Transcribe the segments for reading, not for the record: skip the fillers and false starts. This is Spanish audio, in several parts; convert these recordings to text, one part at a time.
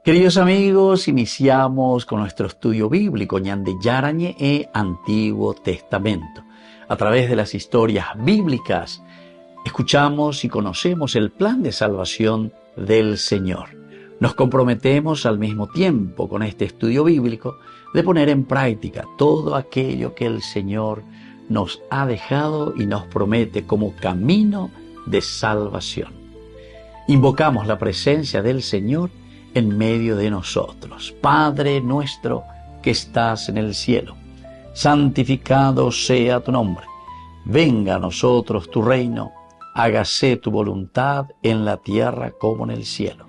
Queridos amigos, iniciamos con nuestro estudio bíblico Ñande Yarañe e Antiguo Testamento. A través de las historias bíblicas, escuchamos y conocemos el plan de salvación del Señor. Nos comprometemos al mismo tiempo con este estudio bíblico de poner en práctica todo aquello que el Señor nos ha dejado y nos promete como camino de salvación. Invocamos la presencia del Señor en medio de nosotros. Padre nuestro que estás en el cielo, santificado sea tu nombre. Venga a nosotros tu reino, hágase tu voluntad en la tierra como en el cielo.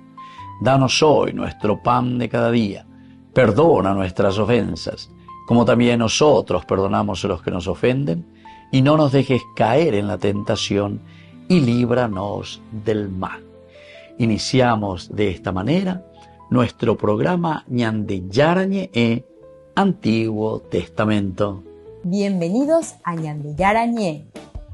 Danos hoy nuestro pan de cada día. Perdona nuestras ofensas, como también nosotros perdonamos a los que nos ofenden, y no nos dejes caer en la tentación, y líbranos del mal. Iniciamos de esta manera nuestro programa Ñande Yarañe e Antiguo Testamento. Bienvenidos a Ñande Yarañe,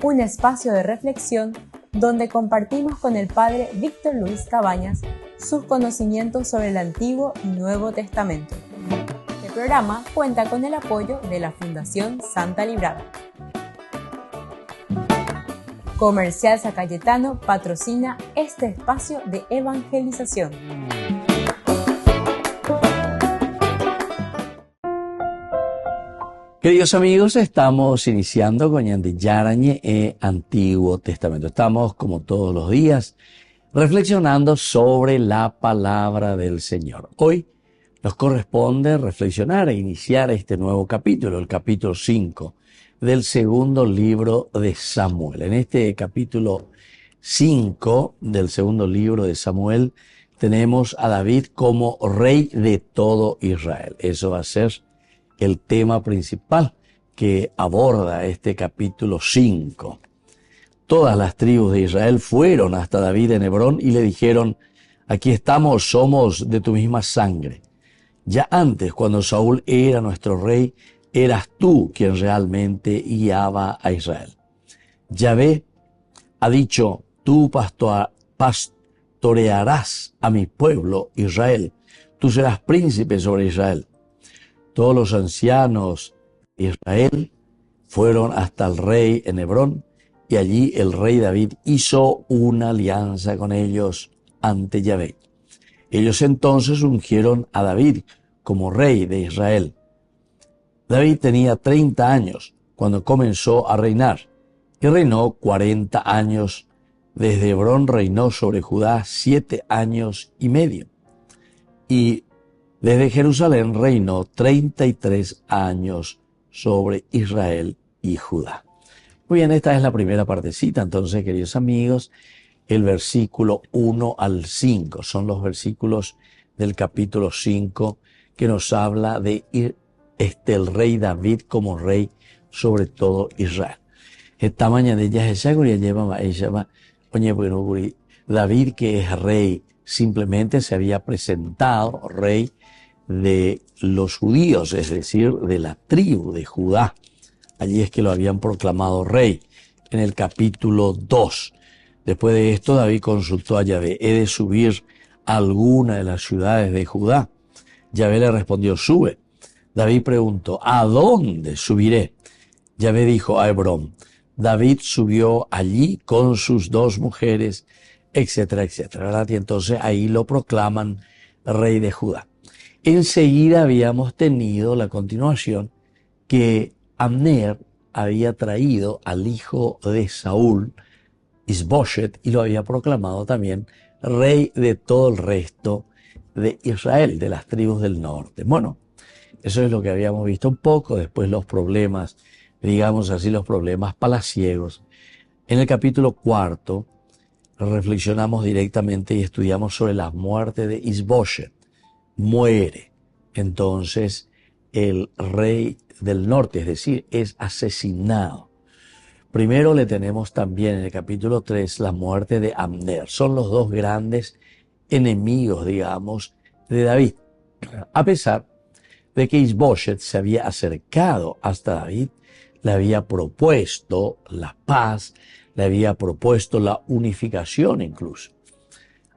un espacio de reflexión donde compartimos con el Padre Víctor Luis Cabañas sus conocimientos sobre el Antiguo y Nuevo Testamento. Este programa cuenta con el apoyo de la Fundación Santa Librada. Comercial San Cayetano patrocina este espacio de evangelización. Queridos amigos, estamos iniciando con Ñande Yarañe e Antiguo Testamento. Estamos, como todos los días, reflexionando sobre la palabra del Señor. Hoy nos corresponde reflexionar e iniciar este nuevo capítulo, el capítulo 5 del segundo libro de Samuel. En este capítulo 5 del segundo libro de Samuel tenemos a David como rey de todo Israel. Eso va a ser el tema principal que aborda este capítulo 5. Todas las tribus de Israel fueron hasta David en Hebrón y le dijeron: aquí estamos, somos de tu misma sangre. Ya antes, cuando Saúl era nuestro rey, eras tú quien realmente guiaba a Israel. Yahvé ha dicho: tú pastorearás a mi pueblo Israel, tú serás príncipe sobre Israel. Todos los ancianos de Israel fueron hasta el rey en Hebrón, y allí el rey David hizo una alianza con ellos ante Yahvé. Ellos entonces ungieron a David como rey de Israel. David tenía 30 años cuando comenzó a reinar, y reinó 40 años. Desde Hebrón reinó sobre Judá 7 años y medio. Y desde Jerusalén reinó 33 años sobre Israel y Judá. Muy bien, esta es la primera partecita. Entonces, queridos amigos, el versículo 1 al 5 son los versículos del capítulo 5 que nos habla de el rey David como rey sobre todo Israel. Esta mañana ella llama David, que es rey, simplemente se había presentado rey de los judíos, es decir, de la tribu de Judá. Allí es que lo habían proclamado rey. En el capítulo 2, después de esto, David consultó a Yahvé: ¿he de subir a alguna de las ciudades de Judá? Yahvé le respondió: sube. David preguntó: ¿a dónde subiré? Yahvé dijo: a Hebrón. David subió allí con sus 2 mujeres, etcétera, etcétera, ¿verdad? Y entonces ahí lo proclaman rey de Judá. Enseguida habíamos tenido la continuación que Abner había traído al hijo de Saúl, Isboset, y lo había proclamado también rey de todo el resto de Israel, de las tribus del norte. Bueno, eso es lo que habíamos visto un poco. Después los problemas, digamos así, los problemas palaciegos. En el capítulo 4 reflexionamos directamente y estudiamos sobre la muerte de Isboset. Muere entonces el rey del norte, es decir, es asesinado. Primero le tenemos también en el capítulo 3 la muerte de Abner. Son los 2 grandes enemigos, digamos, de David. A pesar de que Isboset se había acercado hasta David, le había propuesto la paz, le había propuesto la unificación incluso.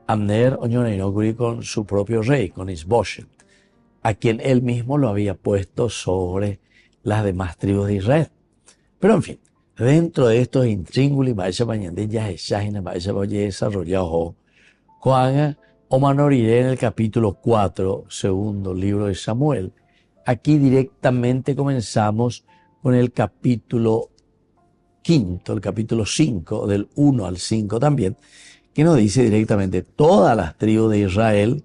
Abner oñoneirokuri con su propio rey, con Isboset, a quien él mismo lo había puesto sobre las demás tribus de Israel. Pero en fin, dentro de estos intríngulis, vaya mañana ya es vaya oye desarrollado Juan o Manoriré en el capítulo 4, segundo libro de Samuel. Aquí directamente comenzamos con el capítulo 5, el capítulo 5, del 1 al 5 también, que nos dice directamente: todas las tribus de Israel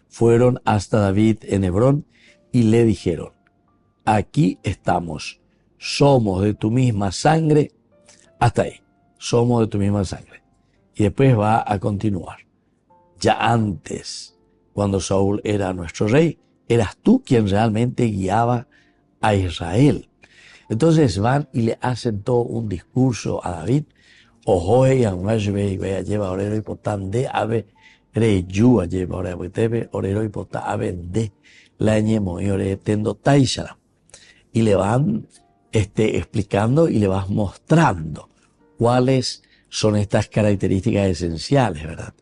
fueron hasta David en Hebrón y le dijeron: aquí estamos, somos de tu misma sangre. Hasta ahí, somos de tu misma sangre. Y después va a continuar: ya antes, cuando Saúl era nuestro rey, eras tú quien realmente guiaba a Israel. Entonces van y le hacen todo un discurso a David. Ojoe y vea lleva orero y potán de ave reyúa lleva orero y potán ave de la ñemo y ore tendo taishara. Y le van explicando y le vas mostrando cuáles son estas características esenciales, ¿verdad?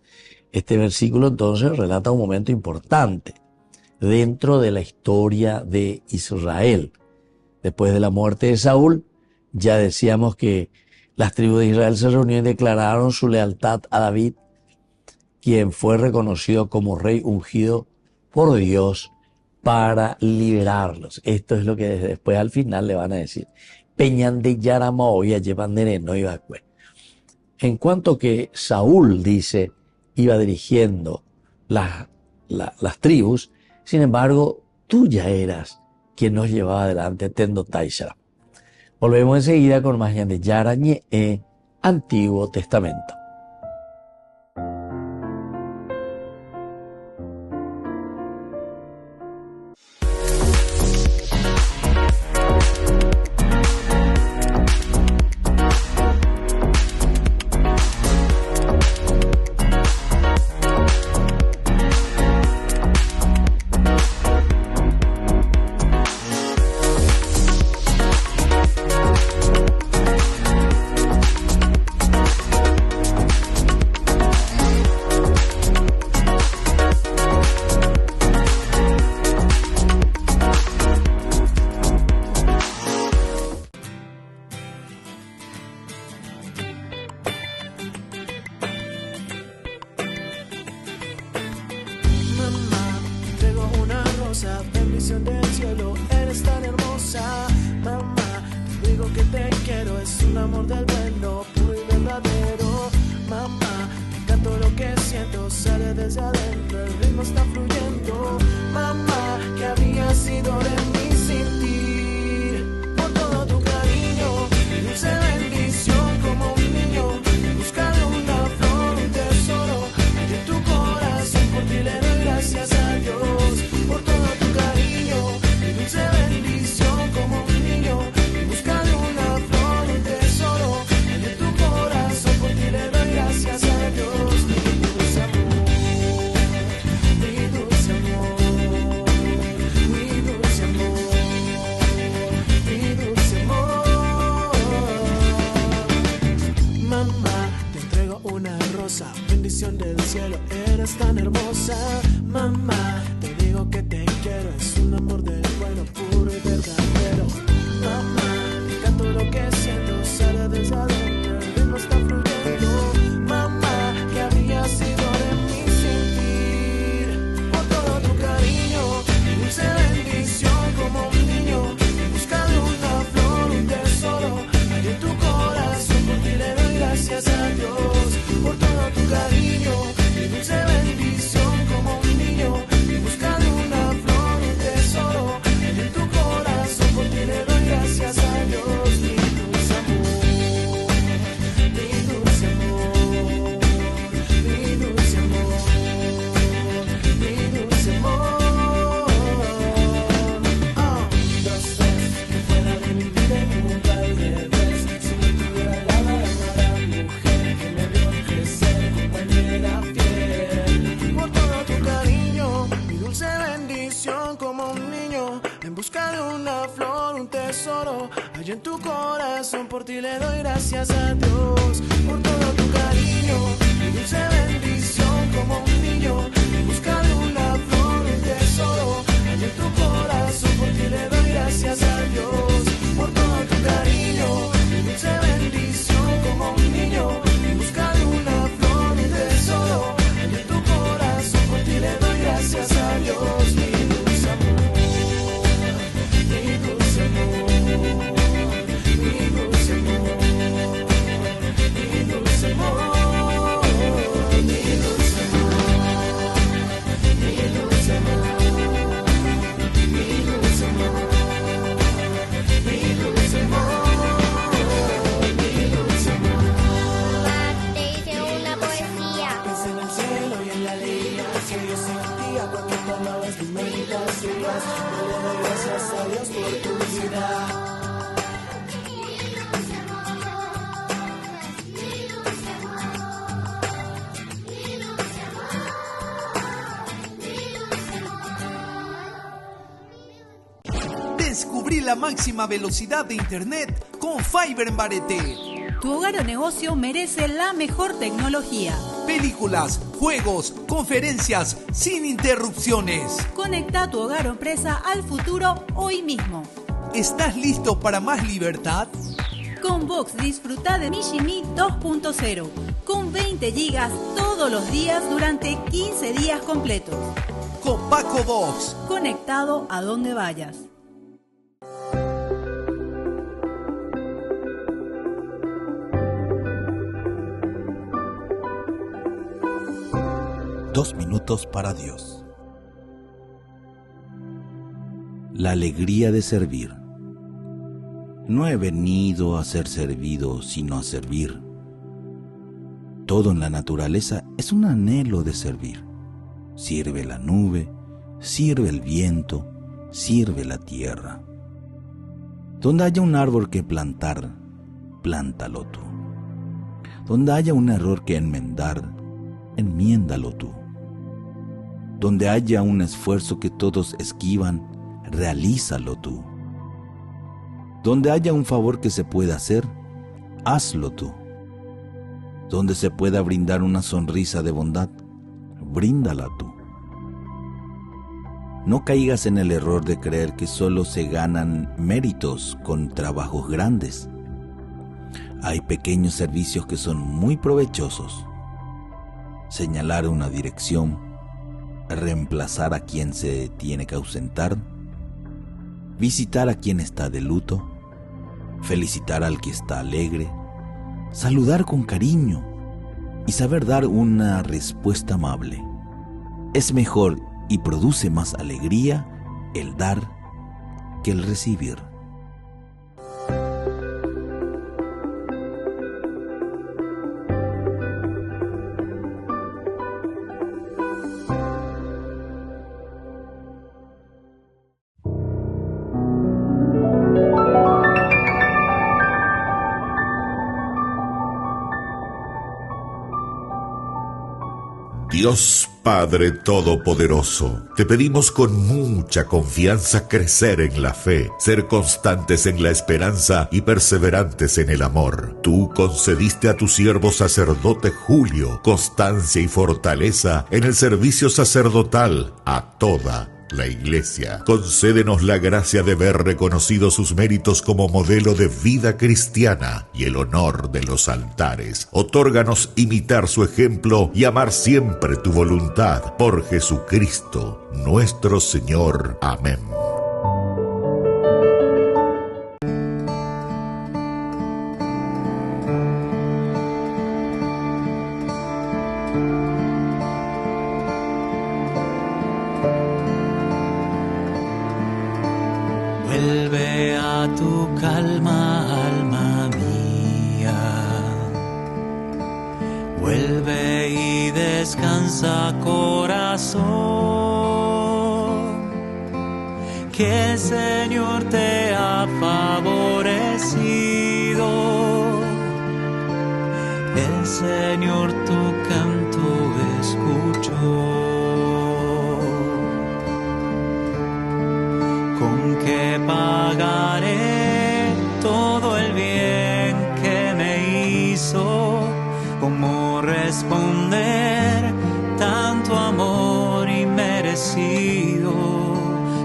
Este versículo entonces relata un momento importante dentro de la historia de Israel. Después de la muerte de Saúl, ya decíamos que las tribus de Israel se reunieron y declararon su lealtad a David, quien fue reconocido como rey ungido por Dios para liberarlos. Esto es lo que después al final le van a decir: Peñan de Yaramaoya llevan de no iba a cue. En cuanto que Saúl, dice, iba dirigiendo las tribus, sin embargo, tú ya eras quien nos llevaba adelante Tendo Taishara. Volvemos enseguida con más de Yarañe Antiguo Testamento. Bendición del cielo, eres tan hermosa, mamá. Te digo que te quiero, es un amor del bueno, puro y verdadero, mamá. Me canto lo que siento, sale desde adentro, el ritmo está fluyendo, mamá. Que había sido de mí sin ti, por todo tu cariño, mi dulce bendición como un niño, buscando una flor, un tesoro, y en tu corazón por ti le doy gracias a Dios, por todo tu cariño, mi dulce bendición como un niño, buscando una flor, un tesoro, y en tu corazón por ti le doy gracias a Dios, mi dulce amor, mi dulce amor, mi dulce amor, mi dulce amor. Mamá, te entrego una rosa, bendición del cielo, eres tan hermosa, mamá. Te digo que te quiero, es un amor del bueno, puro y verdadero, mamá. Te canto lo que siento, sale desde adentro, el ritmo está fluyendo, mamá. Que había sido de mí sin ti, por todo tu cariño, mi dulce bendición como un niño, buscando una flor, un tesoro, hay en tu corazón, por ti le doy gracias a Dios, por todo tu cariño, mi dulce bendición como un niño, buscando una flor, un tesoro, hay en tu corazón, por ti le doy gracias a Dios, mi dulce amor, mi dulce amor, mi dulce amor, mi dulce amor. Dos veces que fuera de mi vida en un baile ves, si no tuviera la mujer que me vio crecer, compañera fiel, por todo tu cariño, mi dulce bendición como un niño, en busca de una flor, un tesoro, hay en tu corazón, por ti le doy gracias a Dios, por todo tu cariño, mi dulce bendición como un niño en busca de una flor, un tesoro hay en tu corazón. Por ti le doy gracias a Dios por todo tu cariño, mi dulce bendición, como un niño en busca de una flor, un tesoro hay en tu corazón. Por ti le doy gracias a Dios, mi dulce amor, mi dulce amor, mi dulce amor, mi dulce amor. Gracias a Dios por tu vida. Descubrí la máxima velocidad de internet con Fiber en Barete. Tu hogar o negocio merece la mejor tecnología. Películas, juegos, conferencias, sin interrupciones. Conecta tu hogar o empresa al futuro hoy mismo. ¿Estás listo para más libertad? Con Vox disfruta de Mishimi 2.0 con 20 gigas todos los días durante 15 días completos. Con Paco Vox. Conectado a donde vayas. Dos minutos para Dios. La alegría de servir. No he venido a ser servido, sino a servir. Todo en la naturaleza es un anhelo de servir. Sirve la nube, sirve el viento, sirve la tierra. Donde haya un árbol que plantar, plántalo tú. Donde haya un error que enmendar, enmiéndalo tú. Donde haya un esfuerzo que todos esquivan, realízalo tú. Donde haya un favor que se pueda hacer, hazlo tú. Donde se pueda brindar una sonrisa de bondad, bríndala tú. No caigas en el error de creer que solo se ganan méritos con trabajos grandes. Hay pequeños servicios que son muy provechosos. Señalar una dirección, reemplazar a quien se tiene que ausentar, visitar a quien está de luto, felicitar al que está alegre, saludar con cariño y saber dar una respuesta amable. Es mejor y produce más alegría el dar que el recibir. Dios Padre Todopoderoso, te pedimos con mucha confianza crecer en la fe, ser constantes en la esperanza y perseverantes en el amor. Tú concediste a tu siervo sacerdote Julio constancia y fortaleza en el servicio sacerdotal a toda la Iglesia. Concédenos la gracia de ver reconocidos sus méritos como modelo de vida cristiana y el honor de los altares. Otórganos imitar su ejemplo y amar siempre tu voluntad. Por Jesucristo, nuestro Señor. Amén. Vuelve a tu calma, alma mía. Vuelve y descansa, corazón. Que el Señor te ha favorecido. El Señor tu canto escuchó. ¿Con qué pagaré todo el bien que me hizo? ¿Cómo responder merecido.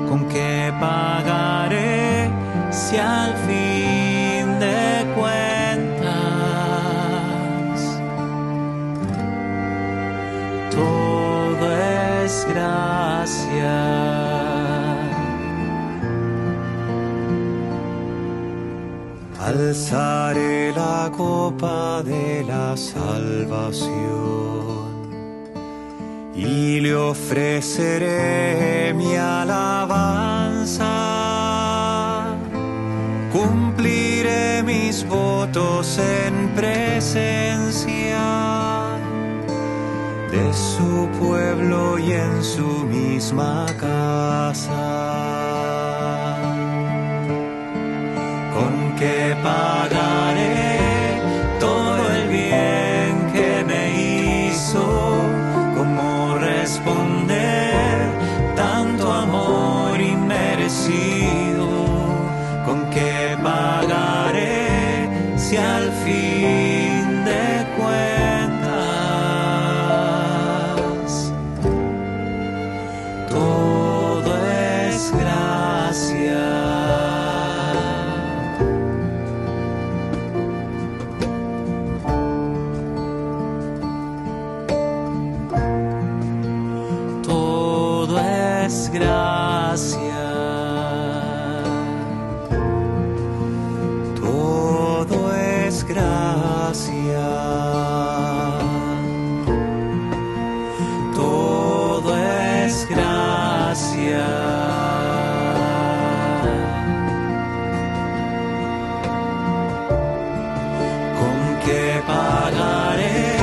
¿Con qué pagaré si al fin de cuentas todo es gracia? Alzaré la copa de la salvación y le ofreceré mi alabanza. Cumpliré mis votos en presencia de su pueblo y en su misma casa. ¿Con qué pagaré todo el bien que me hizo? ¿Cómo responder tanto amor inmerecido? ¿Con qué pagaré si al fin de cuentas todo es gracia? Gracia, todo es gracia, todo es gracia. ¿Con qué pagaré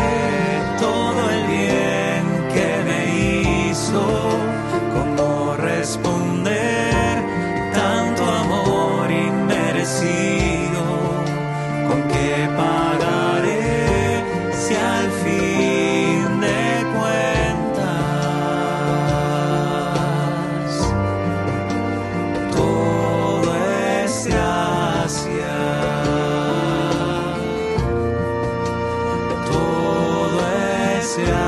todo el bien que me hizo? Responder tanto amor inmerecido. ¿Con qué pagaré si al fin de cuentas todo es gracia? Todo es gracia.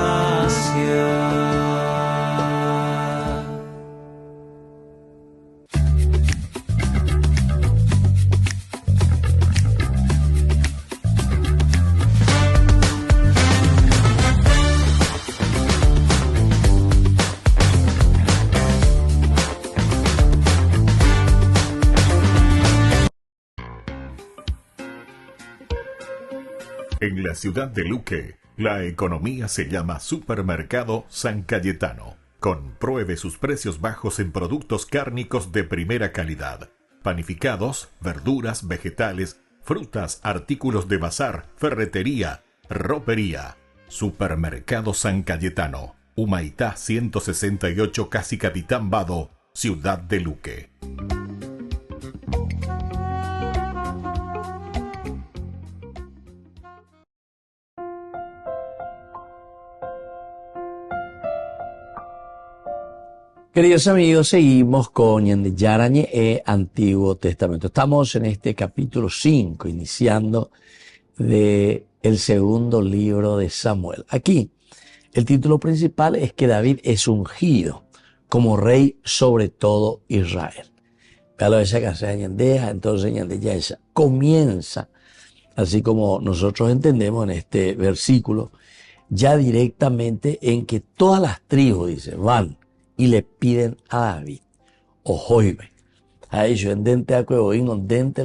En la ciudad de Luque, la economía se llama Supermercado San Cayetano. Compruebe sus precios bajos en productos cárnicos de primera calidad. Panificados, verduras, vegetales, frutas, artículos de bazar, ferretería, ropería. Supermercado San Cayetano, Humaitá 168, Casi Capitán Vado, ciudad de Luque. Queridos amigos, seguimos con Ñandeyarañe e Antiguo Testamento. Estamos en este capítulo 5, iniciando el segundo libro de Samuel. Aquí, el título principal es que David es ungido como rey sobre todo Israel. Vean esa casa de Ñandeja, entonces Ñandeyarañe comienza, así como nosotros entendemos en este versículo, ya directamente en que todas las tribus, dice, van y le piden a David, ojoibe, a ellos en dente a cuevoín, dente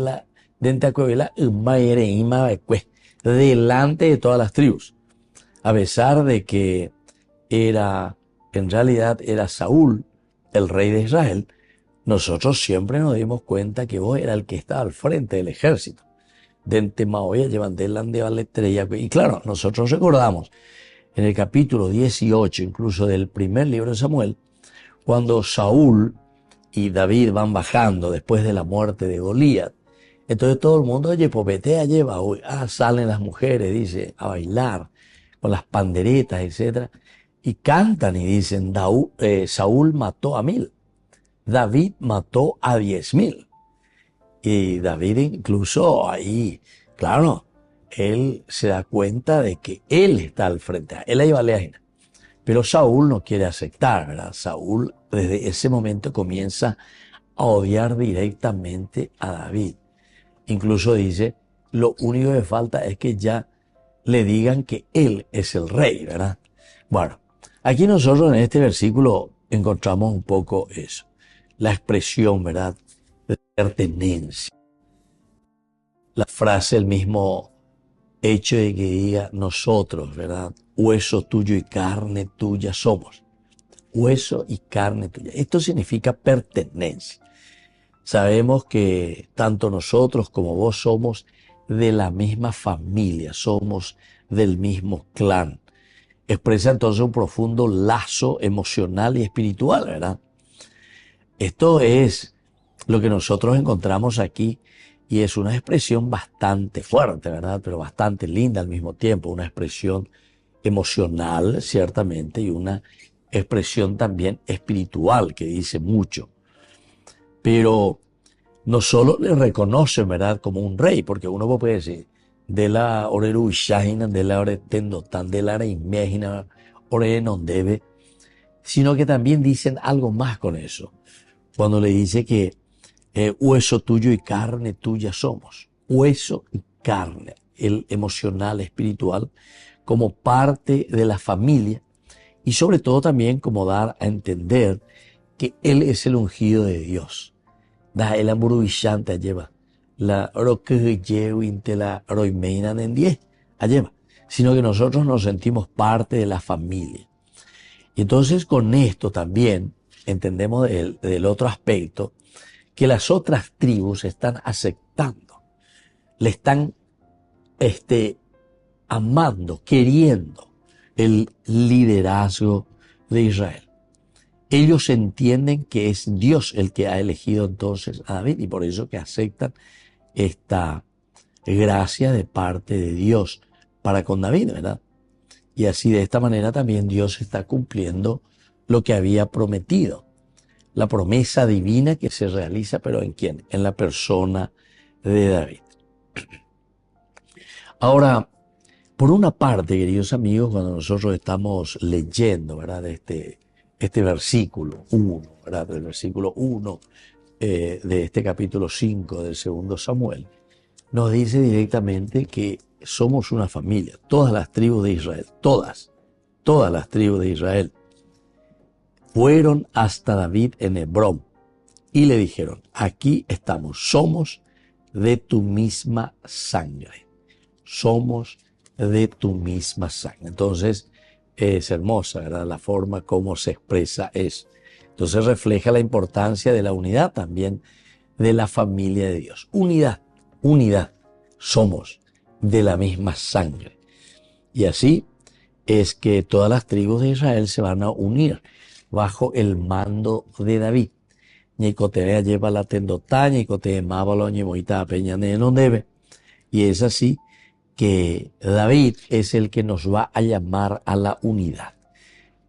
a cuevela, delante de todas las tribus, a pesar de que en realidad era Saúl, el rey de Israel. Nosotros siempre nos dimos cuenta que vos era el que estaba al frente del ejército. Dente maoya llevan delante de la estrella. Y claro, nosotros recordamos en el capítulo 18, incluso del primer libro de Samuel, cuando Saúl y David van bajando después de la muerte de Goliat. Entonces todo el mundo, oye, popetea lleva, salen las mujeres, dice, a bailar con las panderetas, etc. Y cantan y dicen, Saúl mató a 1000, David mató a 10.000. Y David incluso ahí, claro, él se da cuenta de que él está al frente, él ahí va a leer. Pero Saúl no quiere aceptar, ¿verdad? Saúl desde ese momento comienza a odiar directamente a David. Incluso dice, lo único que falta es que ya le digan que él es el rey, ¿verdad? Bueno, aquí nosotros en este versículo encontramos un poco eso, la expresión, ¿verdad?, de pertenencia. La frase, el mismo hecho de que diga nosotros, ¿verdad? Hueso tuyo y carne tuya somos. Hueso y carne tuya. Esto significa pertenencia. Sabemos que tanto nosotros como vos somos de la misma familia, somos del mismo clan. Expresa entonces un profundo lazo emocional y espiritual, ¿verdad? Esto es lo que nosotros encontramos aquí y es una expresión bastante fuerte, ¿verdad? Pero bastante linda al mismo tiempo, una expresión emocional, ciertamente, y una expresión también espiritual que dice mucho. Pero no solo le reconocen, ¿verdad?, como un rey, porque uno puede decir, de la oreru shahina, de la ore tendotan, de la reimagina, ore non debe, sino que también dicen algo más con eso. Cuando le dice que hueso tuyo y carne tuya somos. Hueso y carne, el emocional, espiritual, como parte de la familia y sobre todo también como dar a entender que Él es el ungido de Dios. Da el amburubillante lleva la roque inte la roimeinan en 10 lleva, sino que nosotros nos sentimos parte de la familia. Y entonces con esto también entendemos del otro aspecto que las otras tribus están aceptando, le están amando, queriendo el liderazgo de Israel. Ellos entienden que es Dios el que ha elegido entonces a David y por eso que aceptan esta gracia de parte de Dios para con David, ¿verdad? Y así de esta manera también Dios está cumpliendo lo que había prometido. La promesa divina que se realiza, pero ¿en quién? En la persona de David. Ahora, por una parte, queridos amigos, cuando nosotros estamos leyendo, ¿verdad?, este versículo 1, ¿verdad?, el versículo 1 de este capítulo 5 del segundo Samuel, nos dice directamente que somos una familia, todas las tribus de Israel, todas las tribus de Israel fueron hasta David en Hebrón y le dijeron, aquí estamos, somos de tu misma sangre, somos de tu misma sangre. Entonces es hermosa, ¿verdad?, la forma como se expresa eso. Entonces refleja la importancia de la unidad también de la familia de Dios. Unidad, somos de la misma sangre. Y así es que todas las tribus de Israel se van a unir bajo el mando de David. Ñicotea lleva la tendotá, ñicotea mábalo, ñimoita peñane no debe. Y es así que David es el que nos va a llamar a la unidad.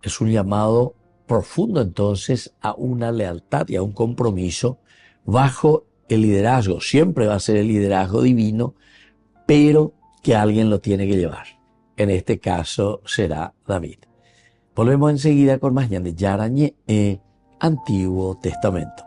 Es un llamado profundo entonces a una lealtad y a un compromiso bajo el liderazgo. Siempre va a ser el liderazgo divino, pero que alguien lo tiene que llevar. En este caso será David. Volvemos enseguida con más de Yarañe, Antiguo Testamento.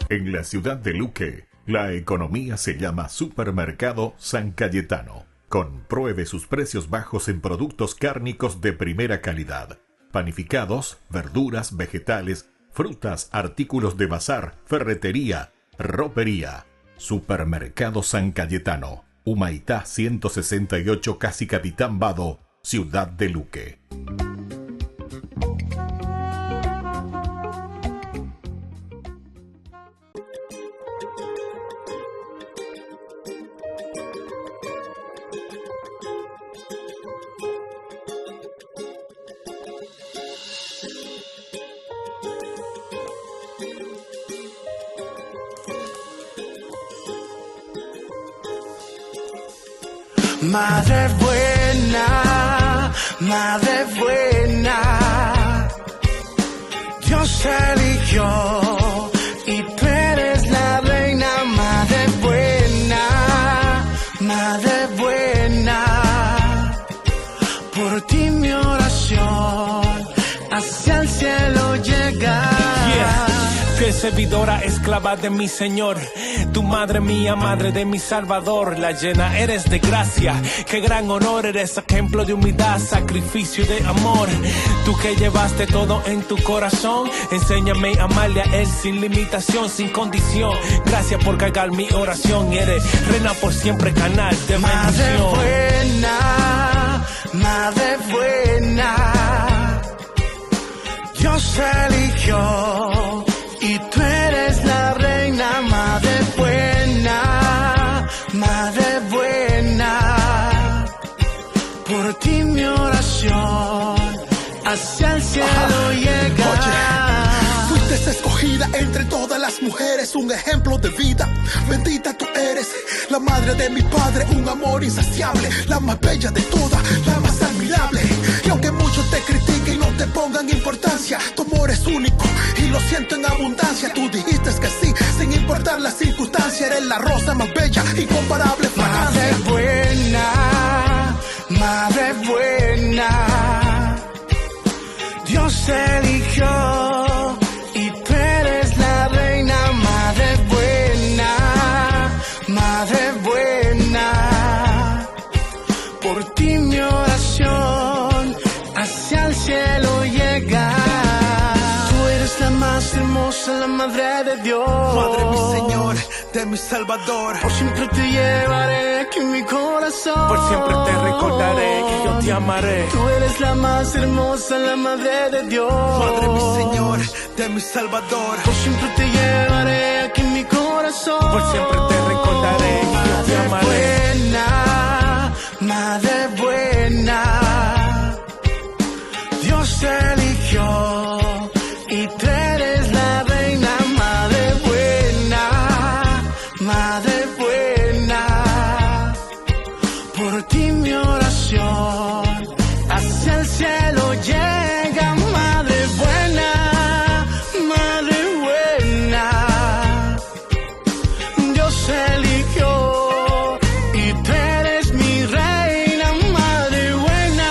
En la ciudad de Luque, la economía se llama Supermercado San Cayetano. Compruebe sus precios bajos en productos cárnicos de primera calidad. Panificados, verduras, vegetales, frutas, artículos de bazar, ferretería, ropería. Supermercado San Cayetano. Humaitá 168, Casi Capitán Vado, ciudad de Luque. Madre buena, Dios eligió y tú eres la reina. Madre buena, Madre buena, por ti mi oración hacia el cielo llega. Fiel servidora, esclava de mi Señor, tu madre mía, madre de mi Salvador, la llena eres de gracia, qué gran honor, eres ejemplo de humildad, sacrificio de amor, tú que llevaste todo en tu corazón, enséñame a amarle a Él sin limitación, sin condición, gracias por cargar mi oración, eres reina por siempre, canal de bendición. Madre buena, Dios eligió y tú eres la reina, madre buena, por ti mi oración hacia el cielo llega. Oye, fuiste escogida entre todas las mujeres, un ejemplo de vida, bendita tú eres, la madre de mi padre, un amor insaciable, la más bella de todas, la más admirable, y aunque muchos te critiquen y no te pongan importancia, tu amor es único y lo siento en abundancia, tú dijiste que sí, sin importar la circunstancia, eres la rosa más bella, incomparable fragancia. Madre buena, Dios eligió y tú eres la reina, madre buena, por ti mi oración hacia el cielo llega. Tú eres la más hermosa, la madre de Dios, madre mi Señor, de mi Salvador. Por siempre te llevaré aquí en mi corazón, por siempre te recordaré que yo te amaré. Tú eres la más hermosa, la madre de Dios, madre mi Señor, de mi Salvador. Por siempre te llevaré aquí en mi corazón, por siempre te recordaré que yo te amaré. Madre buena, Dios eligió y tú eres la reina, madre buena, por ti mi oración hacia el cielo llega, madre buena, Dios eligió y tú eres mi reina, madre buena,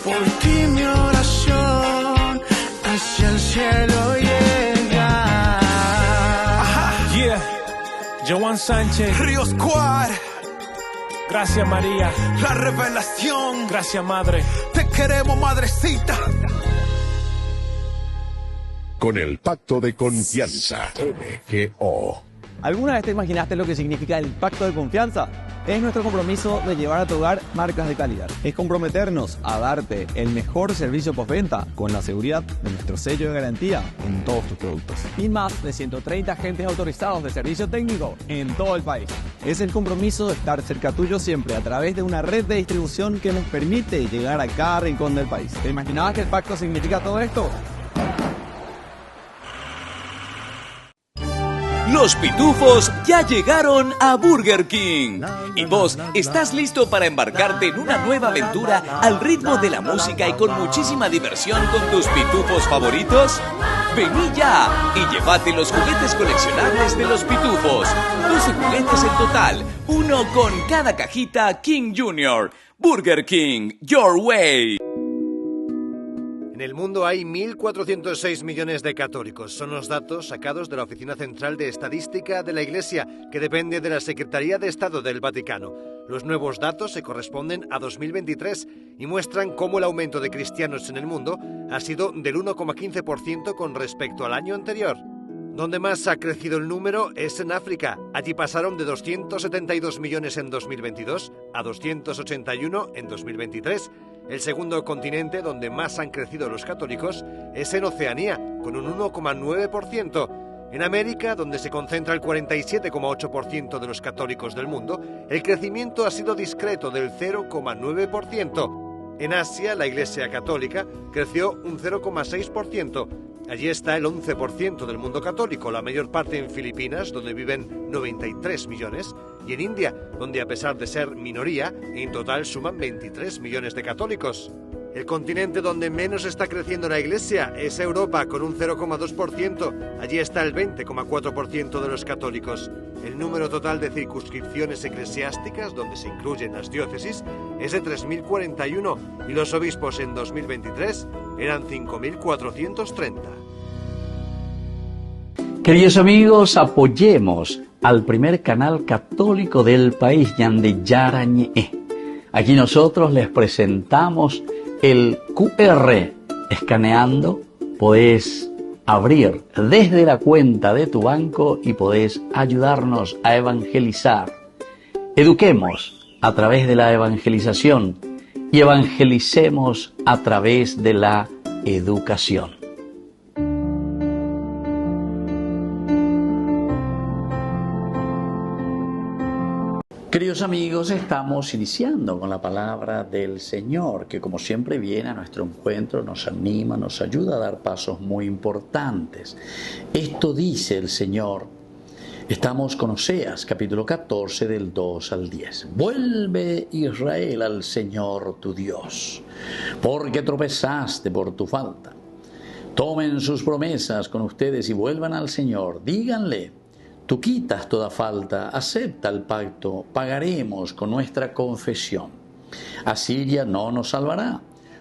por ti mi oración hacia el cielo llega. Yeah, Joan Sánchez, Ríos Squad, gracias María, la revelación, gracias madre, te queremos madrecita. Con el pacto de confianza, MGO. ¿Alguna vez te imaginaste lo que significa el pacto de confianza? Es nuestro compromiso de llevar a tu hogar marcas de calidad. Es comprometernos a darte el mejor servicio postventa con la seguridad de nuestro sello de garantía en todos tus productos. Y más de 130 agentes autorizados de servicio técnico en todo el país. Es el compromiso de estar cerca tuyo siempre a través de una red de distribución que nos permite llegar a cada rincón del país. ¿Te imaginabas que el pacto significa todo esto? Los pitufos ya llegaron a Burger King. ¿Y vos estás listo para embarcarte en una nueva aventura al ritmo de la música y con muchísima diversión con tus pitufos favoritos? Vení ya y llévate los juguetes coleccionables de los pitufos. 12 juguetes en total, uno con cada cajita King Jr. Burger King, your way. En el mundo hay 1.406 millones de católicos. Son los datos sacados de la Oficina Central de Estadística de la Iglesia, que depende de la Secretaría de Estado del Vaticano. Los nuevos datos se corresponden a 2023 y muestran cómo el aumento de cristianos en el mundo ha sido del 1,15% con respecto al año anterior. Donde más ha crecido el número es en África. Allí pasaron de 272 millones en 2022 a 281 en 2023. El segundo continente donde más han crecido los católicos es en Oceanía, con un 1,9%. En América, donde se concentra el 47,8% de los católicos del mundo, el crecimiento ha sido discreto del 0,9%. En Asia, la Iglesia Católica creció un 0,6%. Allí está el 11% del mundo católico, la mayor parte en Filipinas, donde viven 93 millones, y en India, donde a pesar de ser minoría, en total suman 23 millones de católicos. El continente donde menos está creciendo la Iglesia es Europa, con un 0,2%. Allí está el 20,4% de los católicos. El número total de circunscripciones eclesiásticas, donde se incluyen las diócesis, es de 3.041 y los obispos en 2023 eran 5.430. Queridos amigos, apoyemos al primer canal católico del país, Ñande Yarañe. Aquí nosotros les presentamos el QR. Escaneando, podés abrir desde la cuenta de tu banco y podés ayudarnos a evangelizar. Eduquemos a través de la evangelización y evangelicemos a través de la educación. Queridos amigos, estamos iniciando con la palabra del Señor, que como siempre viene a nuestro encuentro, nos anima, nos ayuda a dar pasos muy importantes. Esto dice el Señor. Estamos con Oseas, capítulo 14, del 2 al 10. Vuelve, Israel, al Señor tu Dios, porque tropezaste por tu falta. Tomen sus promesas con ustedes y vuelvan al Señor. Díganle: tú quitas toda falta, acepta el pacto, pagaremos con nuestra confesión. Asiria no nos salvará,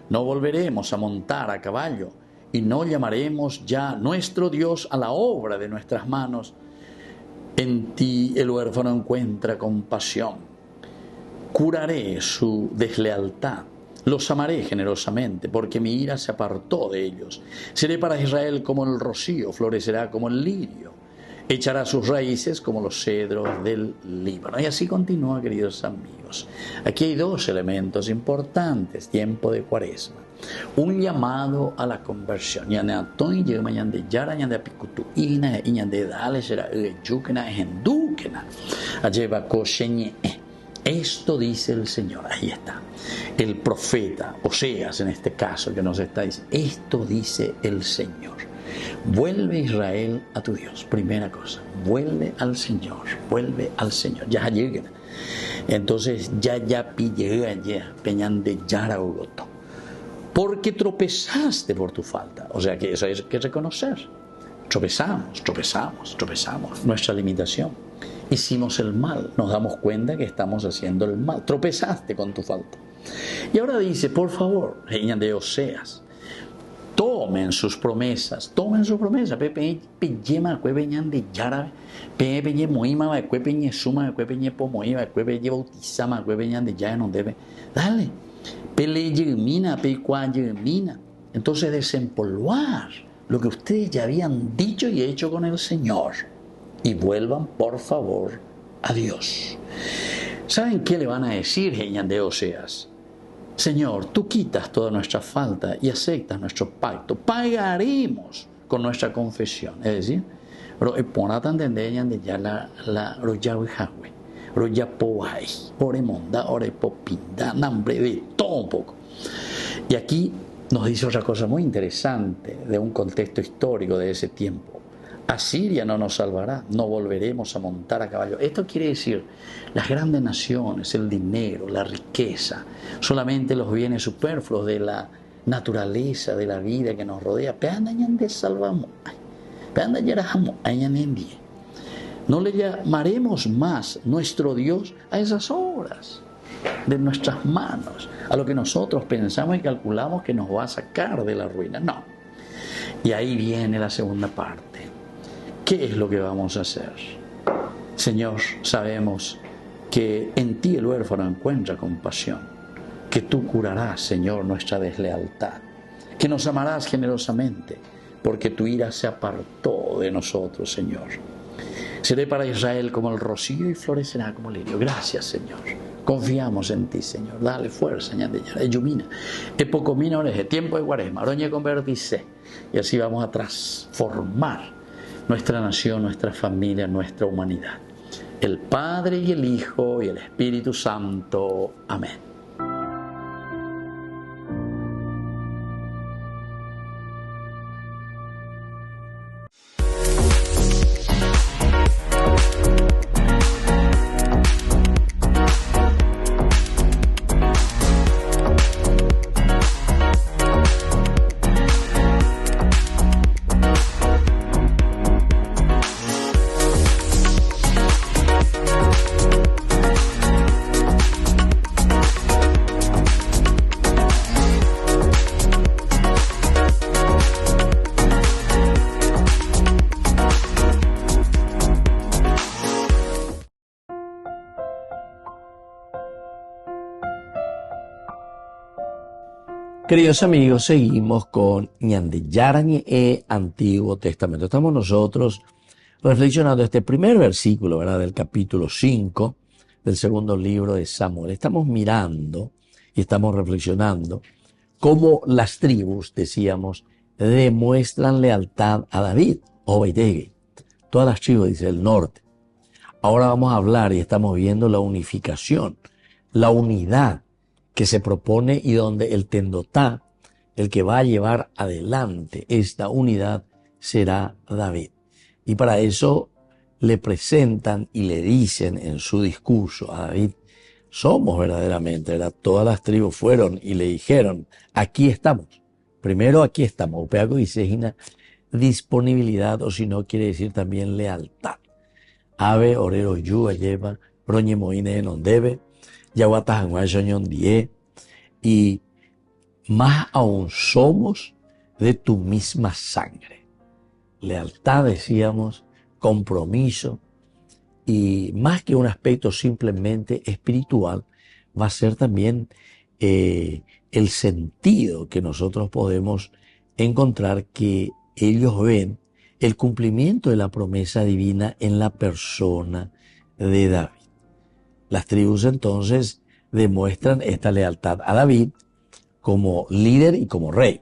no volveremos a montar a caballo y no llamaremos ya nuestro Dios a la obra de nuestras manos. En ti el huérfano encuentra compasión. Curaré su deslealtad, los amaré generosamente, porque mi ira se apartó de ellos. Seré para Israel como el rocío, florecerá como el lirio. Echará sus raíces como los cedros del Líbano. Y así continúa, queridos amigos. Aquí hay dos elementos importantes, tiempo de Cuaresma. Un llamado a la conversión. Esto dice el Señor. Ahí está. El profeta, Oseas en este caso, que nos está diciendo. Esto dice el Señor. Vuelve, Israel, a tu Dios. Primera cosa, vuelve al Señor, vuelve al Señor. Ya lleguen. Entonces, ya pille, peñan de Yaragoto. Porque tropezaste por tu falta. O sea que eso hay que reconocer. Tropezamos. Nuestra limitación. Hicimos el mal. Nos damos cuenta que estamos haciendo el mal. Tropezaste con tu falta. Y ahora dice, por favor, peñan de Oseas, tomen sus promesas. Pepe pillema cuepeñan de yara. Pepe moima cuepeñe suma cuepeñe pomoiva cuepeñe bautizama cuepeñan de ya no debe. Dale. Pele yermina pecua yermina. Entonces desempolvar lo que ustedes ya habían dicho y hecho con el Señor. Y vuelvan por favor a Dios. ¿Saben qué le van a decir, Jeñan de Oseas? Señor, tú quitas toda nuestra falta y aceptas nuestro pacto. Pagaremos con nuestra confesión. Es decir, ponatan tendeñan de ya la royahue, royapoai, oremonda, orepopinda, nambre de todo un poco. Y aquí nos dice otra cosa muy interesante de un contexto histórico de ese tiempo. Asiria no nos salvará, no volveremos a montar a caballo. Esto quiere decir, las grandes naciones, el dinero, la riqueza, solamente los bienes superfluos de la naturaleza, de la vida que nos rodea. No le llamaremos más nuestro Dios a esas obras de nuestras manos, a lo que nosotros pensamos y calculamos que nos va a sacar de la ruina. No. Y ahí viene la segunda parte. ¿Qué es lo que vamos a hacer? Señor, sabemos que en ti el huérfano encuentra compasión, que tú curarás, Señor, nuestra deslealtad, que nos amarás generosamente, porque tu ira se apartó de nosotros, Señor. Seré para Israel como el rocío y florecerá como el lirio. Gracias, Señor. Confiamos en ti, Señor. Dale fuerza, ñandellara. Yumina. Epocomina oreje. Tiempo de Cuaresma. Roñe convertirse. Y así vamos a transformar nuestra nación, nuestra familia, nuestra humanidad. El Padre y el Hijo y el Espíritu Santo. Amén. Queridos amigos, seguimos con Ñandeyarañe e Antiguo Testamento. Estamos nosotros reflexionando este primer versículo, ¿verdad?, del capítulo 5 del segundo libro de Samuel. Estamos mirando y estamos reflexionando cómo las tribus, decíamos, demuestran lealtad a David, Obeidegui. Todas las tribus, dice, del norte. Ahora vamos a hablar y estamos viendo la unificación, la unidad que se propone y donde el Tendotá, el que va a llevar adelante esta unidad, será David. Y para eso le presentan y le dicen en su discurso a David, somos verdaderamente, ¿verdad? Todas las tribus fueron y le dijeron, aquí estamos. Primero, aquí estamos. Upeaco dice una disponibilidad, o si no, quiere decir también lealtad. Ave, orero, yu, lleva, roñe, moine, non debe, yaguatas, anguayoñon, die, y más aún somos de tu misma sangre. Lealtad, decíamos, compromiso, y más que un aspecto simplemente espiritual, va a ser también el sentido que nosotros podemos encontrar que ellos ven el cumplimiento de la promesa divina en la persona de David. Las tribus entonces demuestran esta lealtad a David como líder y como rey.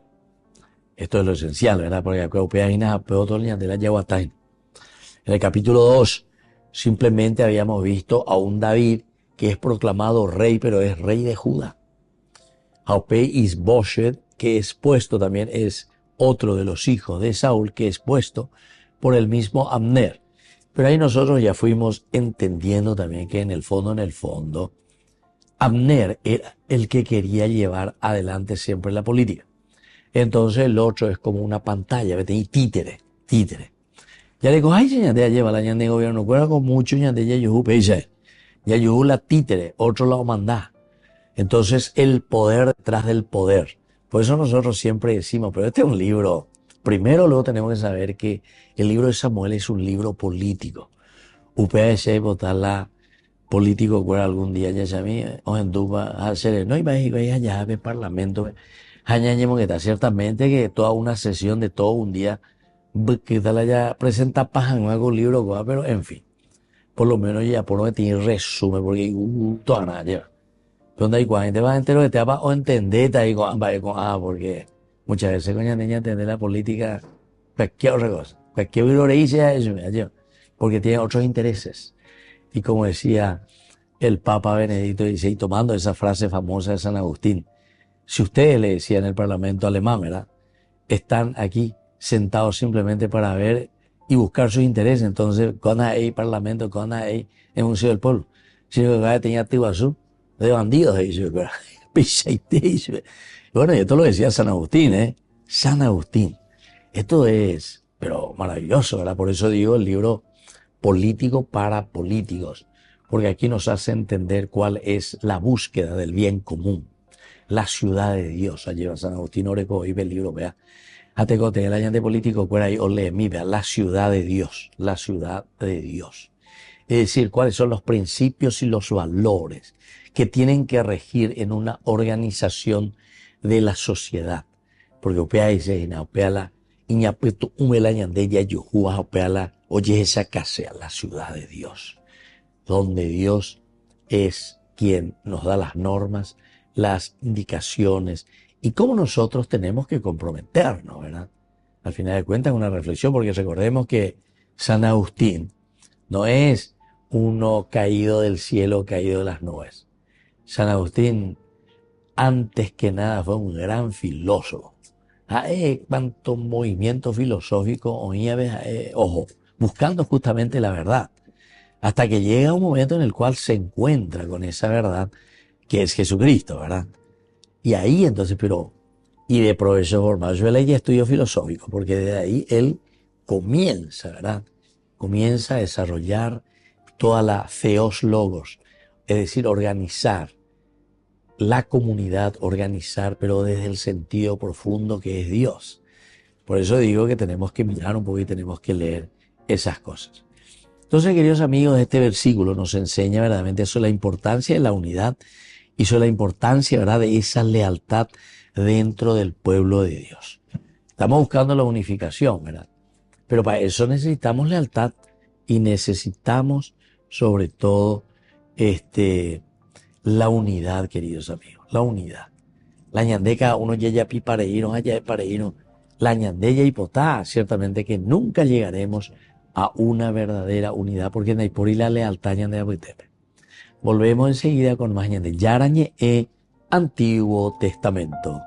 Esto es lo esencial, ¿verdad? Porque en el capítulo 2 simplemente habíamos visto a un David que es proclamado rey, pero es rey de Judá. Haupei Isboshet, que es puesto también, es otro de los hijos de Saúl, que es puesto por el mismo Abner. Pero ahí nosotros ya fuimos entendiendo también que en el fondo, Abner era el que quería llevar adelante siempre la política. Entonces el otro es como una pantalla, ¿ves? Y títere. Ya le digo, ay, ñandea lleva la ñandea gobierno, cuera con mucho ñandea yuhu peise. Ya yuhu la títere, otro lado mandá. Entonces el poder detrás del poder. Por eso nosotros siempre decimos, pero este es un libro, primero luego tenemos que saber que el libro de Samuel es un libro político. UPS votarla político cuera algún día ya sabí, o en duda hacer, no imagínate allá en el parlamento, que está ciertamente que toda una sesión de todo un día, que tal ya presenta paja en algún libro, pero en fin, por lo menos ya por lo que tiene resumen, porque toda nada lleva. Donde hay cuando te vas entero que te va o entender ahí porque muchas veces coña niña entender la política cualquier otra cosa, cualquier libro le dice a eso, porque tiene otros intereses. Y como decía el Papa Benedicto XVI, tomando esa frase famosa de San Agustín, si ustedes le decían en el Parlamento alemán, ¿verdad?, están aquí sentados simplemente para ver y buscar sus intereses, entonces cuando hay Parlamento, cuando hay en un cielo del pueblo, si no que tenía Tiguazú de bandidos, bueno, y esto lo decía San Agustín, San Agustín. Esto es, pero maravilloso, ¿verdad? Por eso digo el libro político para políticos, porque aquí nos hace entender cuál es la búsqueda del bien común, la ciudad de Dios. Allí va San Agustín Oreco, y ve el libro, vea, atecote, el año de político, cuera ahí, ole, mi, vea, la ciudad de Dios, la ciudad de Dios. Es decir, cuáles son los principios y los valores que tienen que regir en una organización de la sociedad. Porque opea dice, opea la iñapetu umela ñandeya yuhua, opea la oye esa casa, la ciudad de Dios, donde Dios es quien nos da las normas, las indicaciones y cómo nosotros tenemos que comprometernos, ¿verdad? Al final de cuentas, una reflexión, porque recordemos que San Agustín no es uno caído del cielo, caído de las nubes. San Agustín, antes que nada, fue un gran filósofo. Cuánto movimiento filosófico, ojo, buscando justamente la verdad. Hasta que llega un momento en el cual se encuentra con esa verdad, que es Jesucristo, ¿verdad? Y ahí entonces, y de profesor formado, yo leí estudio filosófico, porque de ahí él comienza, ¿verdad? Comienza a desarrollar toda la theos logos, es decir, organizar la comunidad, pero desde el sentido profundo que es Dios. Por eso digo que tenemos que mirar un poco y tenemos que leer esas cosas. Entonces, queridos amigos, este versículo nos enseña verdaderamente eso, la importancia de la unidad hizo la importancia, ¿verdad?, de esa lealtad dentro del pueblo de Dios. Estamos buscando la unificación, ¿verdad? Pero para eso necesitamos lealtad y necesitamos sobre todo la unidad, queridos amigos, la unidad. La ñandeca, uno ya pipareíno, allá de pareíno, la ñandella y potá, ciertamente que nunca llegaremos a una verdadera unidad porque no hay por ahí la lealtad ñandella buitepe. Volvemos enseguida con más ñande Yarañe Antiguo Testamento.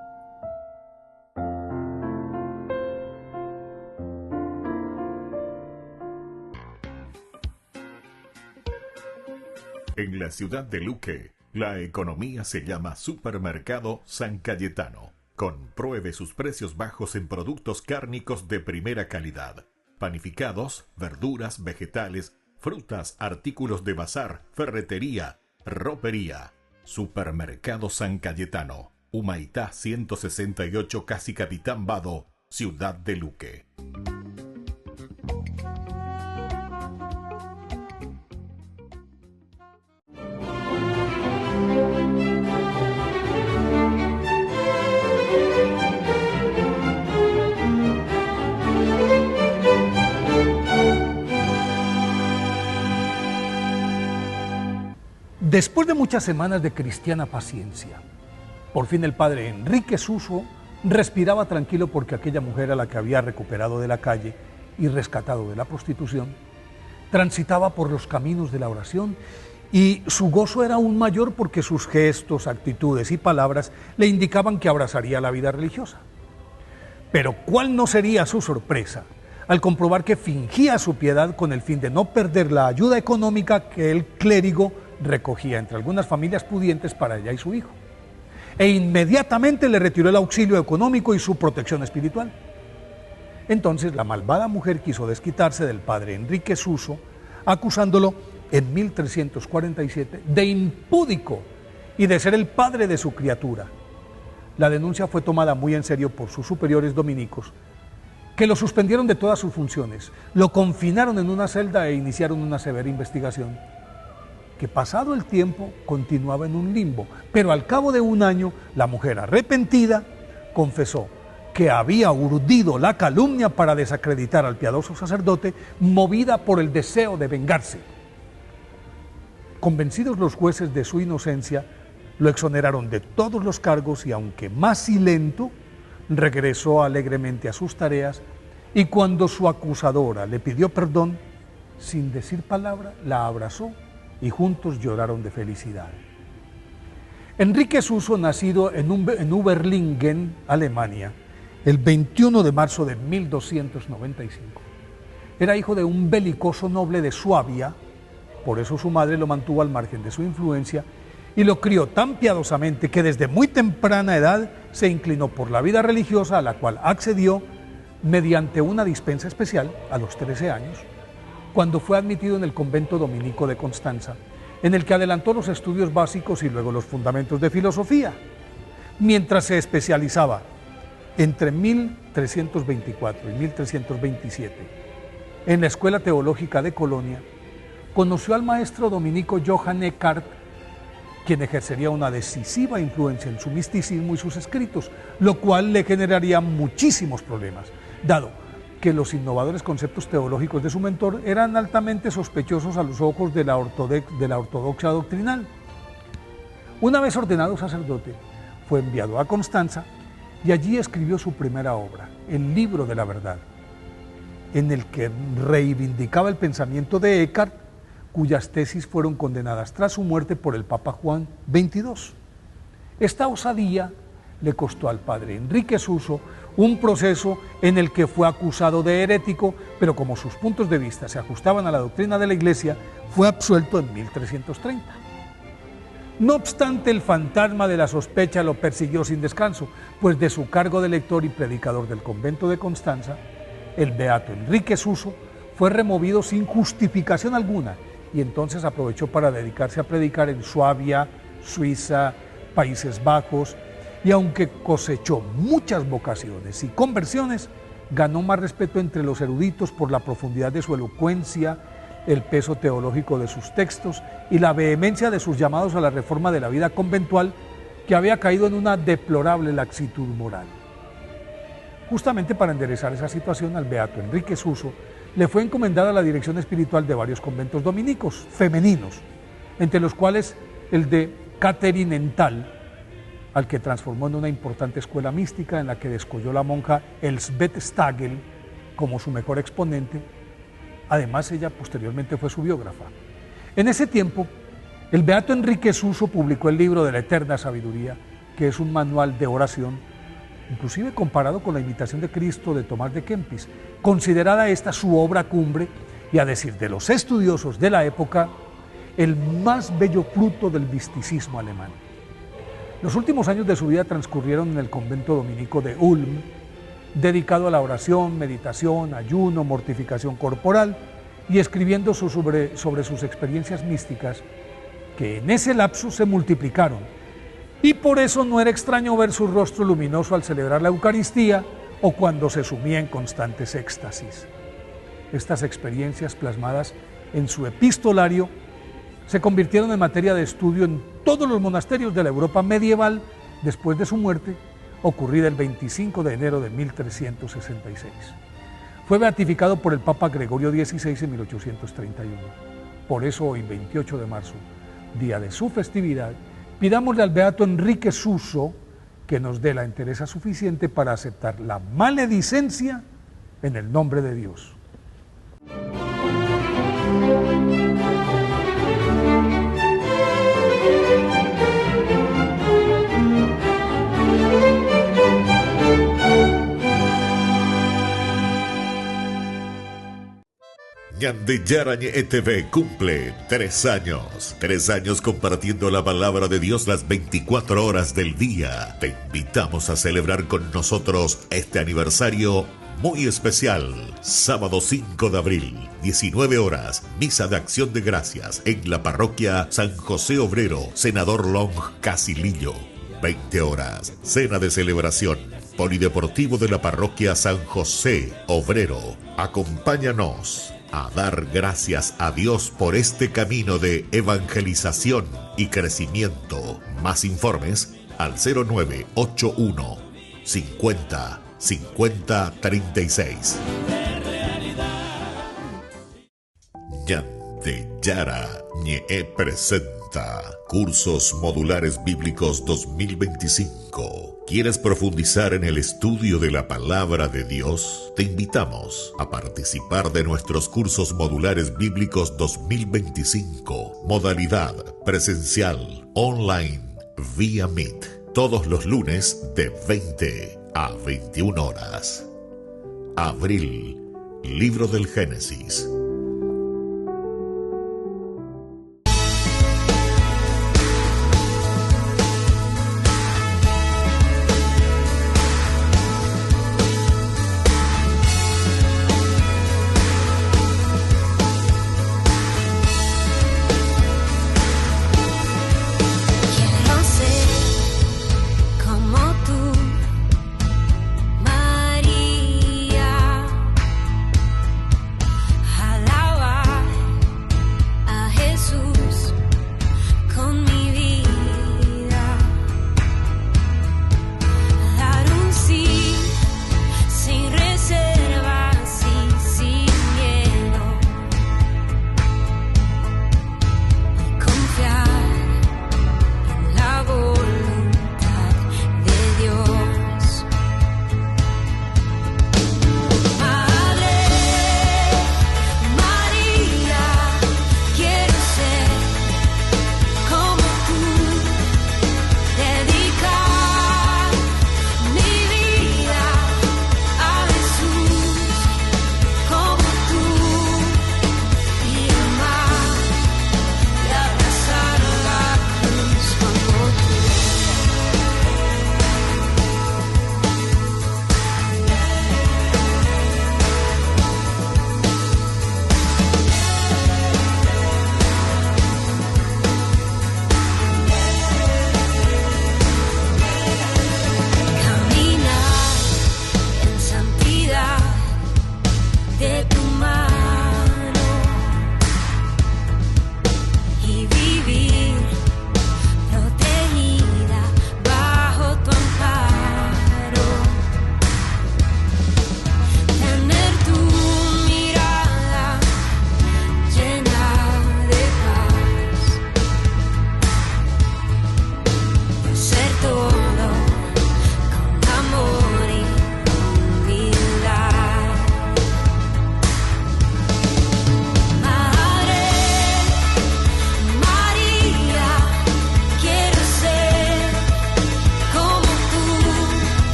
En la ciudad de Luque, la economía se llama Supermercado San Cayetano. Compruebe sus precios bajos en productos cárnicos de primera calidad. Panificados, verduras, vegetales, frutas, artículos de bazar, ferretería, ropería. Supermercado San Cayetano, Humaitá 168, Casi Capitán Vado, ciudad de Luque. Después de muchas semanas de cristiana paciencia, por fin el padre Enrique Suso respiraba tranquilo porque aquella mujer a la que había recuperado de la calle y rescatado de la prostitución, transitaba por los caminos de la oración y su gozo era aún mayor porque sus gestos, actitudes y palabras le indicaban que abrazaría la vida religiosa. Pero ¿cuál no sería su sorpresa al comprobar que fingía su piedad con el fin de no perder la ayuda económica que el clérigo recogía entre algunas familias pudientes para ella y su hijo? E inmediatamente le retiró el auxilio económico y su protección espiritual. Entonces la malvada mujer quiso desquitarse del padre Enrique Suso, acusándolo en 1347 de impúdico y de ser el padre de su criatura. La denuncia fue tomada muy en serio por sus superiores dominicos, que lo suspendieron de todas sus funciones, lo confinaron en una celda e iniciaron una severa investigación, que pasado el tiempo continuaba en un limbo, pero al cabo de un año la mujer arrepentida confesó que había urdido la calumnia para desacreditar al piadoso sacerdote, movida por el deseo de vengarse. Convencidos los jueces de su inocencia, lo exoneraron de todos los cargos y, aunque más silento, regresó alegremente a sus tareas, y cuando su acusadora le pidió perdón, sin decir palabra, la abrazó y juntos lloraron de felicidad. Enrique Suso, nacido en Uberlingen, Alemania, el 21 de marzo de 1295, era hijo de un belicoso noble de Suabia, por eso su madre lo mantuvo al margen de su influencia y lo crió tan piadosamente que desde muy temprana edad se inclinó por la vida religiosa, a la cual accedió mediante una dispensa especial a los 13 años, cuando fue admitido en el convento dominico de Constanza, en el que adelantó los estudios básicos y luego los fundamentos de filosofía, mientras se especializaba entre 1324 y 1327 en la Escuela Teológica de Colonia. Conoció al maestro dominico Johann Eckhart, quien ejercería una decisiva influencia en su misticismo y sus escritos, lo cual le generaría muchísimos problemas, dado que los innovadores conceptos teológicos de su mentor eran altamente sospechosos a los ojos de la ortodoxia doctrinal. Una vez ordenado sacerdote, fue enviado a Constanza y allí escribió su primera obra, el Libro de la Verdad, en el que reivindicaba el pensamiento de Eckhart, cuyas tesis fueron condenadas tras su muerte por el Papa Juan XXII. Esta osadía le costó al padre Enrique Suso un proceso en el que fue acusado de herético, pero como sus puntos de vista se ajustaban a la doctrina de la Iglesia, fue absuelto en 1330. No obstante, el fantasma de la sospecha lo persiguió sin descanso, pues de su cargo de lector y predicador del convento de Constanza, el beato Enrique Suso fue removido sin justificación alguna y entonces aprovechó para dedicarse a predicar en Suabia, Suiza, Países Bajos, y aunque cosechó muchas vocaciones y conversiones, ganó más respeto entre los eruditos por la profundidad de su elocuencia, el peso teológico de sus textos y la vehemencia de sus llamados a la reforma de la vida conventual, que había caído en una deplorable laxitud moral. Justamente para enderezar esa situación, al beato Enrique Suso le fue encomendada la dirección espiritual de varios conventos dominicos femeninos, entre los cuales el de Caterinental, al que transformó en una importante escuela mística en la que descolló la monja Elsbeth Stagel como su mejor exponente. Además, ella posteriormente fue su biógrafa. En ese tiempo, el beato Enrique Suso publicó el libro de la Eterna Sabiduría, que es un manual de oración, inclusive comparado con la Imitación de Cristo de Tomás de Kempis, considerada esta su obra cumbre y, a decir de los estudiosos de la época, el más bello fruto del misticismo alemán. Los últimos años de su vida transcurrieron en el convento dominico de Ulm, dedicado a la oración, meditación, ayuno, mortificación corporal, y escribiendo sobre sus experiencias místicas, que en ese lapso se multiplicaron, y por eso no era extraño ver su rostro luminoso al celebrar la Eucaristía o cuando se sumía en constantes éxtasis. Estas experiencias, plasmadas en su epistolario, se convirtieron en materia de estudio en todos los monasterios de la Europa medieval después de su muerte, ocurrida el 25 de enero de 1366. Fue beatificado por el Papa Gregorio XVI en 1831. Por eso hoy, 28 de marzo, día de su festividad, pidámosle al beato Enrique Suso que nos dé la entereza suficiente para aceptar la maledicencia en el nombre de Dios. Ñandillarañe ETV cumple 3 años. 3 años compartiendo la palabra de Dios las 24 horas del día. Te invitamos a celebrar con nosotros este aniversario muy especial. Sábado 5 de abril, 19 horas, misa de acción de gracias en la parroquia San José Obrero, Senador Long, Casilillo. 20 horas, cena de celebración. Polideportivo de la parroquia San José Obrero. Acompáñanos a dar gracias a Dios por este camino de evangelización y crecimiento. Más informes al 0981 50 50 36. Ñandillara Ñe presenta Cursos Modulares Bíblicos 2025. ¿Quieres profundizar en el estudio de la palabra de Dios? Te invitamos a participar de nuestros Cursos Modulares Bíblicos 2025. Modalidad presencial, online, vía Meet. Todos los lunes de 20 a 21 horas. Abril, Libro del Génesis. María,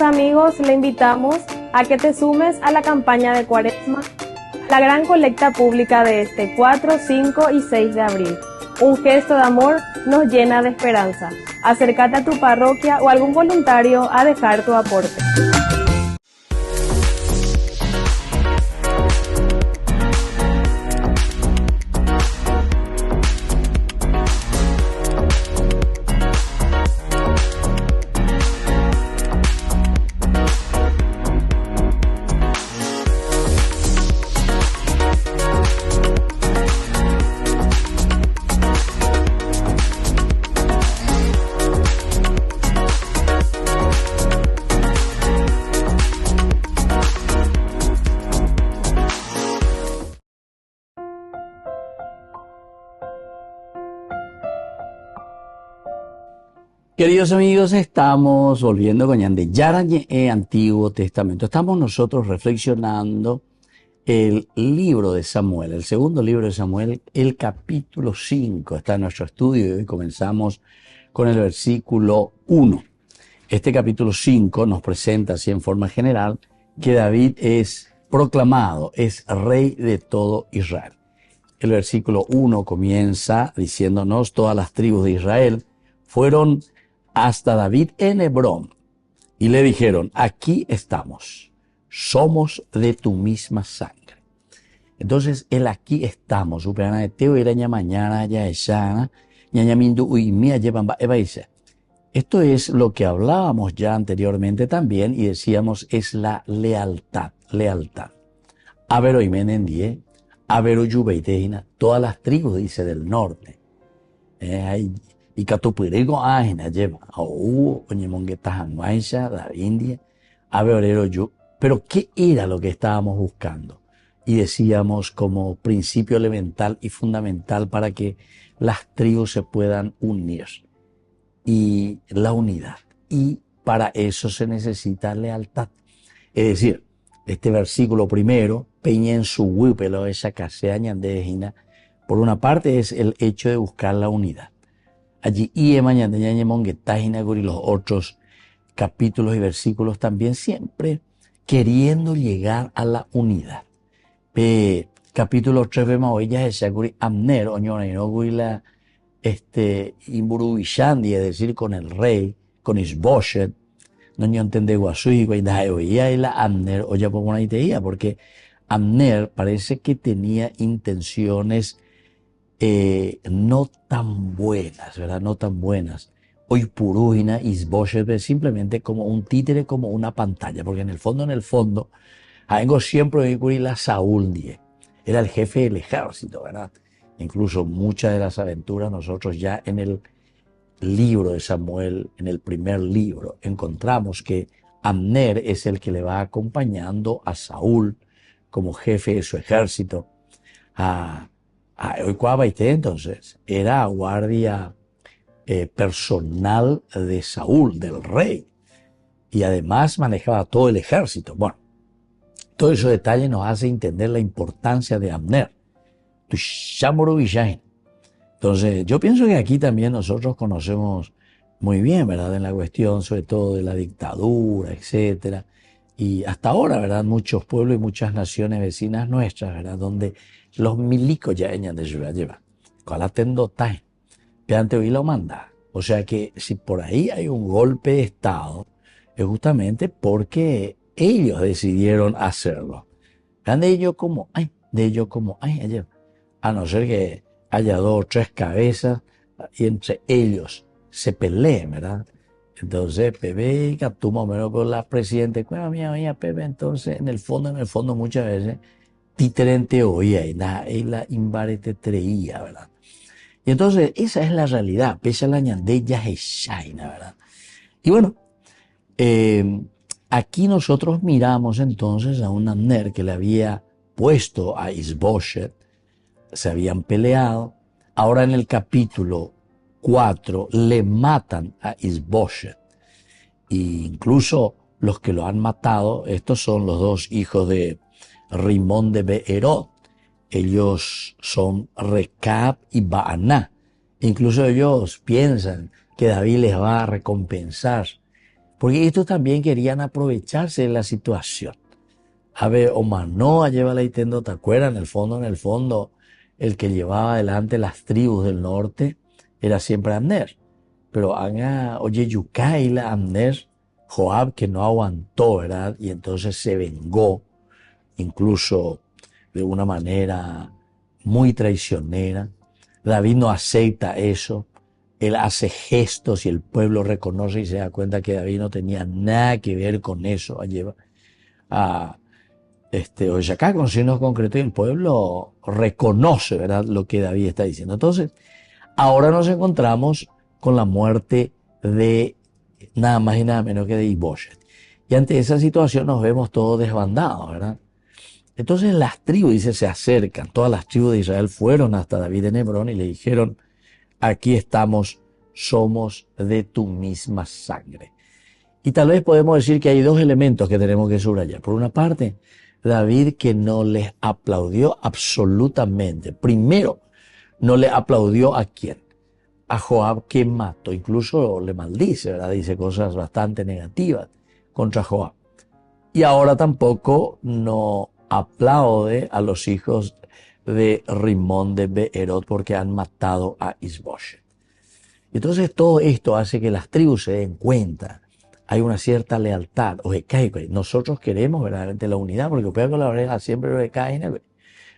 Queridos amigos, le invitamos a que te sumes a la campaña de Cuaresma, la gran colecta pública de este 4, 5 y 6 de abril. Un gesto de amor nos llena de esperanza. Acércate a tu parroquia o algún voluntario a dejar tu aporte. Queridos amigos, estamos volviendo con Yande Yarañe Antiguo Testamento. Estamos nosotros reflexionando el libro de Samuel, el segundo libro de Samuel, el capítulo 5. Está en nuestro estudio y hoy comenzamos con el versículo 1. Este capítulo 5 nos presenta así en forma general que David es proclamado, es rey de todo Israel. El versículo 1 comienza diciéndonos: todas las tribus de Israel fueron hasta David en Hebrón y le dijeron: aquí estamos, somos de tu misma sangre. Entonces el aquí estamos, esto es lo que hablábamos ya anteriormente también y decíamos es la lealtad. Avero Imenendie, Avero Yubeiteina, todas las tribus, dice, del norte. Y Catupirigo Ajena lleva a Oñemonguetajanguaisha, la India, Aveorero Yu. Pero ¿qué era lo que estábamos buscando? Y decíamos como principio elemental y fundamental para que las tribus se puedan unir. Y la unidad. Y para eso se necesita lealtad. Es decir, este versículo primero, Peñen su huipelo, esa caseaña de Ejina, por una parte es el hecho de buscar la unidad. Allí, y los otros capítulos y versículos también siempre queriendo llegar a la unidad. Capítulo 3 vemos hoy ya es Amner, oñona y no la Imburubishandi, es decir, con el rey, con Isboshet, no entiende guasui, y la Amner, o ya por una idea, porque Amner parece que tenía intenciones no tan buenas, ¿verdad? No tan buenas. Hoy Purujina, Isboshet, simplemente como un títere, como una pantalla, porque en el fondo, algo siempre la Saúl, era el jefe del ejército, ¿verdad? Incluso muchas de las aventuras nosotros ya en el libro de Samuel, en el primer libro, encontramos que Amner es el que le va acompañando a Saúl como jefe de su ejército. Entonces, era guardia personal de Saúl, del rey, y además manejaba todo el ejército. Bueno, todos esos detalles nos hace entender la importancia de Amner. Entonces, yo pienso que aquí también nosotros conocemos muy bien, ¿verdad?, en la cuestión sobre todo de la dictadura, etcétera, y hasta ahora, ¿verdad?, muchos pueblos y muchas naciones vecinas nuestras, ¿verdad?, donde los milicos ya eñan de lleva, cual atendo tae, peante hoy lo manda. O sea que si por ahí hay un golpe de Estado, es justamente porque ellos decidieron hacerlo. De ellos como hay, ayer. A no ser que haya 2 o 3 cabezas y entre ellos se peleen, ¿verdad? Entonces, Pepe captó más o menos con la presidenta. Bueno, mía, Pepe, entonces, en el fondo, muchas veces, títerente oía y la imbarete treía, ¿verdad? Y entonces, esa es la realidad. Pese a la ñandella es shaina, ¿verdad? Y bueno, aquí nosotros miramos entonces a un Amner que le había puesto a Isboshet, se habían peleado. Ahora en el capítulo 4 le matan a Isboshet. E incluso los que lo han matado, estos son los 2 hijos de Rimón de Beerot. Ellos son Recab y Baaná. Incluso ellos piensan que David les va a recompensar Porque estos también querían aprovecharse de la situación. A ver, o Manoa lleva la Itendo Tacuera, en el fondo, el que llevaba adelante las tribus del norte era siempre Abner. Pero oye, Yucaila, Abner, Joab, que no aguantó, ¿verdad? Y entonces se vengó, incluso de una manera muy traicionera. David no acepta eso. Él hace gestos y el pueblo reconoce y se da cuenta que David no tenía nada que ver con eso. Oye, acá con signos concretos y el pueblo reconoce, ¿verdad?, lo que David está diciendo. Entonces, ahora nos encontramos con la muerte de nada más y nada menos que de Isboset. Y ante esa situación nos vemos todos desbandados, ¿verdad? Entonces las tribus, dice, se acercan. Todas las tribus de Israel fueron hasta David en Hebrón y le dijeron: aquí estamos, somos de tu misma sangre. Y tal vez podemos decir que hay dos elementos que tenemos que subrayar. Por una parte, David, que no les aplaudió absolutamente. Primero, no le aplaudió ¿a quién? A Joab, que mató. Incluso le maldice, ¿verdad? Dice cosas bastante negativas contra Joab. Y ahora tampoco no aplaude a los hijos de Rimón de Beerot porque han matado a Isboset. Entonces todo esto hace que las tribus se den cuenta. Hay una cierta lealtad. Nosotros queremos verdaderamente la unidad, porque puede colaborar siempre lo que cae,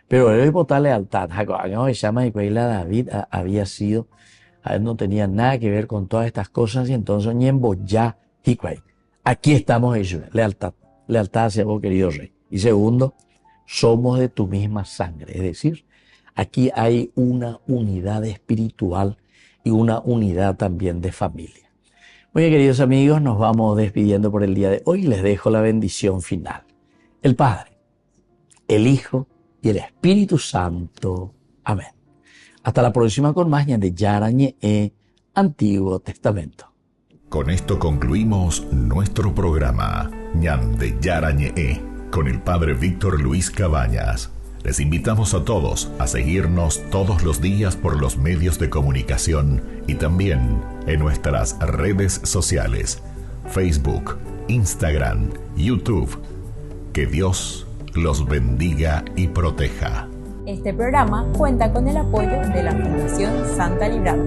pero él votar lealtad. David había sido, a él no tenía nada que ver con todas estas cosas, y entonces ya, aquí estamos ellos, lealtad hacia vos, querido rey. Y segundo, somos de tu misma sangre, es decir, aquí hay una unidad espiritual y una unidad también de familia. Muy bien, queridos amigos, nos vamos despidiendo por el día de hoy. Les dejo la bendición final. El Padre, el Hijo y el Espíritu Santo. Amén. Hasta la próxima con más de Yarañe Antiguo Testamento. Con esto concluimos nuestro programa Ñande Yarañe con el Padre Víctor Luis Cabañas. Les invitamos a todos a seguirnos todos los días por los medios de comunicación y también en nuestras redes sociales, Facebook, Instagram, YouTube. Que Dios los bendiga y proteja. Este programa cuenta con el apoyo de la Fundación Santa Librada.